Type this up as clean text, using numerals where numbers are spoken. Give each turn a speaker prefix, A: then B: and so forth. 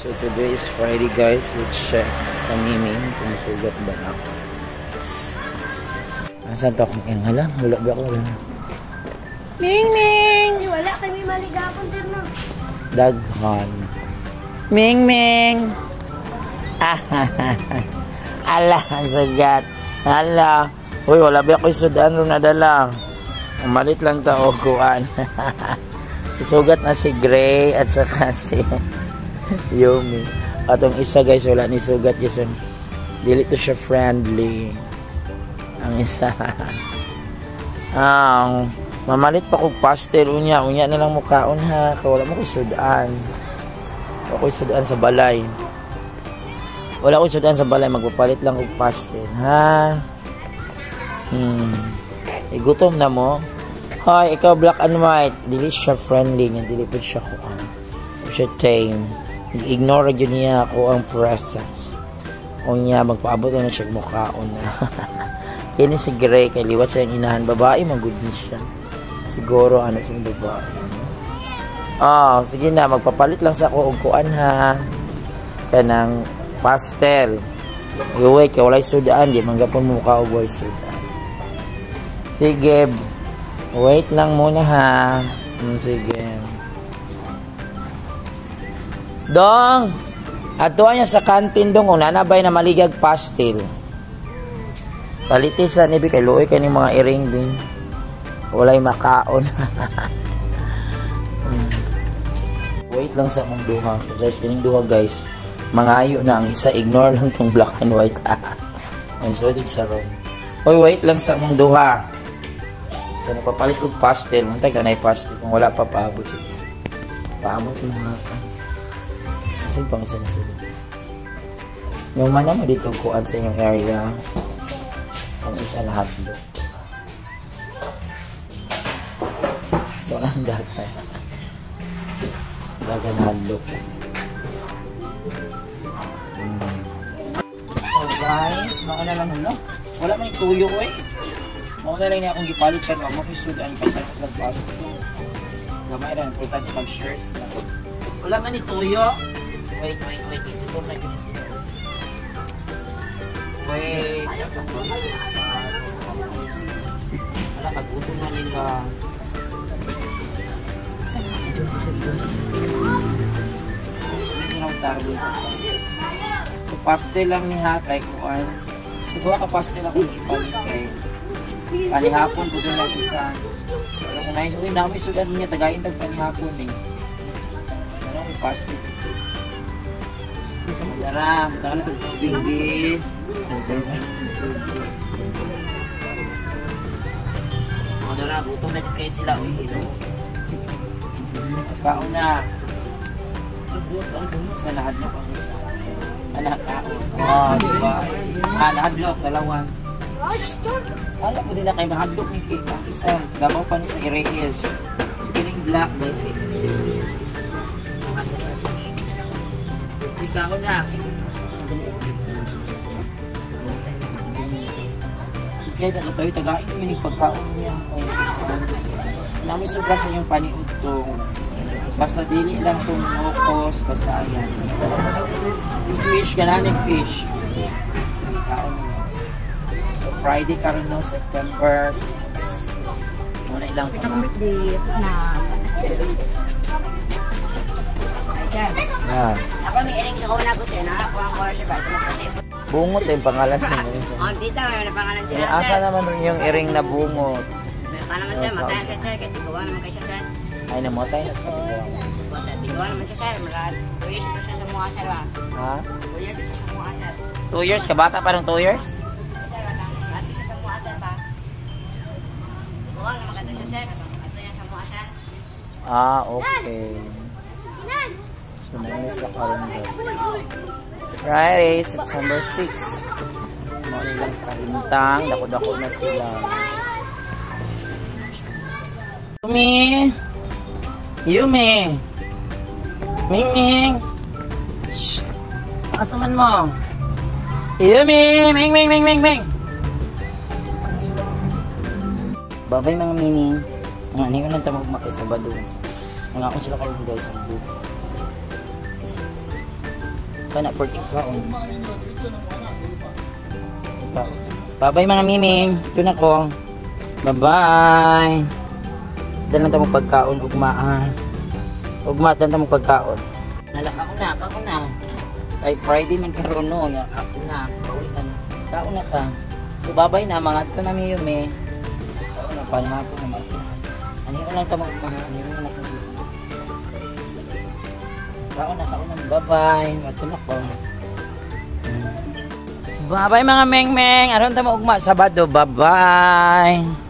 A: So today is Friday guys. Let's check sa Miming kung sugat ba na ako. Nasaan to akong halang? Wala ba ako lang? Ming Ming!
B: Wala kami maligapon din no.
A: Daghan. Ming Ming! Ala, ang sugat. Ala. Uy, wala ba ako sudan rin nadala. Umalit lang ta o kuan. Sugat na si Gray at saka si Yumi. Atong isa guys, wala ni sugat kasi dili to siya friendly. Ang isa. Mamalit pa kong pastel unya na lang mukhaon ha. Wala mo ko sudan. Wala ko sudan sa balay. Wala ko sudan sa balay, magpapalit lang og pastel ha. Gutom na mo. Hoy, ikaw black and white. Dili siya friendly nga, dili po siya kuan. Siya tame. Ignore yun niya ako ang presence. O niya, magpaabot na siya mukhaon na. Kini si Gray, kay liwat sa yung inahan. Babae, magod siya. Siguro, ano sa babae. Sige na, magpapalit lang sa ako og kuan ha. Kanang pastel. Uy, kaya walay sudaan. Di manggapon mukha o boy sudaan. Sige. Wait lang muna ha. Sige. Dong, ato niya sa kantin dong kung nanabay na maligag pastel. Palitis sa nibi kay luoy kay mga iring din. Walay makaon. Wait lang sa mong duha. Guys, kining duha guys. Mangayo na ang isa, ignore lang tong black and white. Ang sudid sa room. Hoy, wait lang sa mong duha. Kaya papalit ko pastel. Mantay ka na pastel kung wala pa paabot. Paabot mo nga pa. Saan pang isang sulit? Yung mana mo dito kuan sa inyong area. Ang isa na hotdog. Ito ang dagan. Dagan hotdog. So guys, mauna lang hula. Wala may tuyo eh. Mauna lang niya akong gipalit siya. Mapisud ang ipalit ng plastic. Gamay lang. Importante pag-shirt. Wala man ni tuyo. Wait. Ito na yun siya. Wait. Wala, pag-utong na nila. So, pastel lang ni ha, kay kuan. Siguro ka pastel ako ipalit kay. Panihapon ko doon lang isa. Pero kung naisunin namin, sudan niya, tagayin tag panihapon eh. Ano ang pastel? Sarap, taka na tubig din. Madara, gutom na kayo sila. Kaon na. Isa nahadlok ang isa. Anak kaon. Diba? Nahadlok, dalawang. Alam mo din na kayo mahadlok ni Kate. Ang isa, gabaw pa niya sa Ireyes. So, kiling black guys. Kaon na. Kaya tayo tagain mo yung pagkaon niya. Namin sobra sa yung paniud to. Basta dili lang itong mokos, kasayan. Fish, gananig fish. Kaon mo. So Friday karon no, September 6. Muna ilang pa.
B: Ako may iring sa kuna ko siya na. Ako ang kora siya ba?
A: Bungot yung pangalan siya.
B: Dito may pangalan siya.
A: Asa naman rin yung iring na bungot.
B: May naman siya, matayan siya sir. Kaya tiguan naman kayo siya sir.
A: Ay, namatay na siya.
B: Tiguan naman siya sir. 2 years ito siya sa mga sir ba?
A: Ha?
B: 2 years ito sa mga sir.
A: 2 years? Kabata pa ng 2 years?
B: Sir, mati siya sa mga sir ba? Tiguan naman kayo siya sir. Ito niya sa mga sir.
A: Okay. So, nangis na karoon guys. Friday, September 6. Mga nilang kalintang. Dako-dako na sila. Yumi! Ming! Shhh! Kasaman mo? Yumi! Ming! Babay mga Ming. Ang aniwan lang tamang makisabado. Mga ako sila karoon guys. Ang buko. Kana porting kaon. Bye-bye mga miming. Ito na ko. Bye-bye. Dalang ta mo pagkaon ugma. Ugma dan ta mo pagkaon. Ako na. Ay Friday man karon no. Ako na. Kaon na ka. So babay na mga ito na mi yume. Kaon na pa na ako na. Ano lang ta mo ano lang ko. Kaon na. Bye-bye. Ito na ko. Bye-bye mga meng-meng. Aron ta mo ugma Sabado. Bye-bye.